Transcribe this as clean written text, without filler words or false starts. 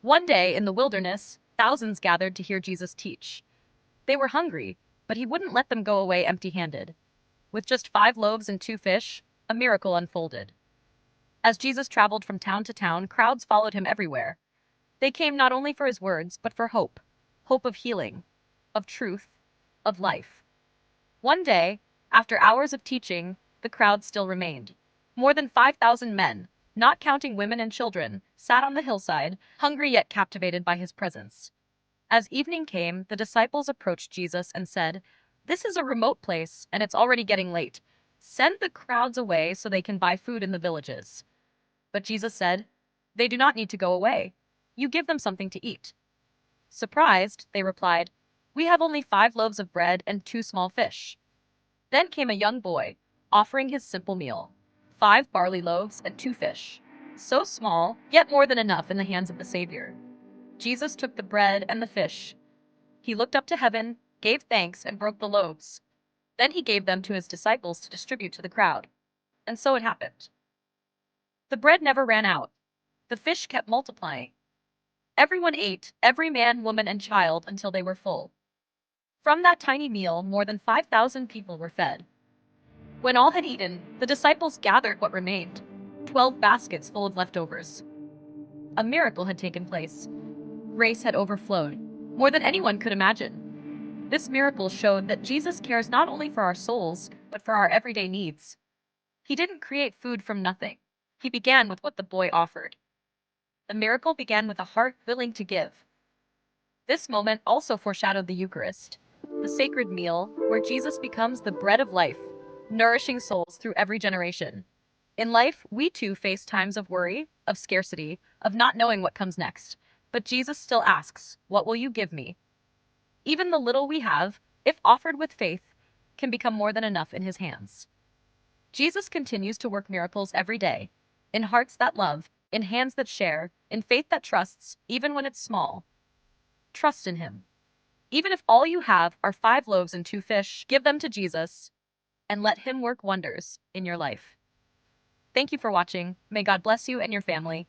One day in the wilderness, thousands gathered to hear Jesus teach. They were hungry, but he wouldn't let them go away empty-handed. With just 5 loaves and 2 fish, a miracle unfolded. As Jesus traveled from town to town, crowds followed him everywhere. They came not only for his words, but for hope. Hope of healing, of truth, of life. One day, after hours of teaching, the crowd still remained. More than 5,000 men, not counting women and children, sat on the hillside, hungry yet captivated by his presence. As evening came, the disciples approached Jesus and said, "This is a remote place, and it's already getting late. Send the crowds away so they can buy food in the villages." But Jesus said, "They do not need to go away. You give them something to eat." Surprised, they replied, "We have only 5 loaves of bread and 2 small fish." Then came a young boy, offering his simple meal: 5 barley loaves and 2 fish. So small, yet more than enough in the hands of the Savior. Jesus took the bread and the fish. He looked up to heaven, gave thanks, and broke the loaves. Then he gave them to his disciples to distribute to the crowd. And so it happened. The bread never ran out. The fish kept multiplying. Everyone ate, every man, woman, and child, until they were full. From that tiny meal, more than 5,000 people were fed. When all had eaten, the disciples gathered what remained: 12 baskets full of leftovers. A miracle had taken place. Grace had overflowed, more than anyone could imagine. This miracle showed that Jesus cares not only for our souls, but for our everyday needs. He didn't create food from nothing. He began with what the boy offered. The miracle began with a heart willing to give. This moment also foreshadowed the Eucharist, the sacred meal where Jesus becomes the bread of life, nourishing souls through every generation. In life, we too face times of worry, of scarcity, of not knowing what comes next. But Jesus still asks, "What will you give me?" Even the little we have, if offered with faith, can become more than enough in his hands. Jesus continues to work miracles every day, in hearts that love, in hands that share, in faith that trusts, even when it's small. Trust in him. Even if all you have are 5 loaves and 2 fish, give them to Jesus and let him work wonders in your life. Thank you for watching. May God bless you and your family.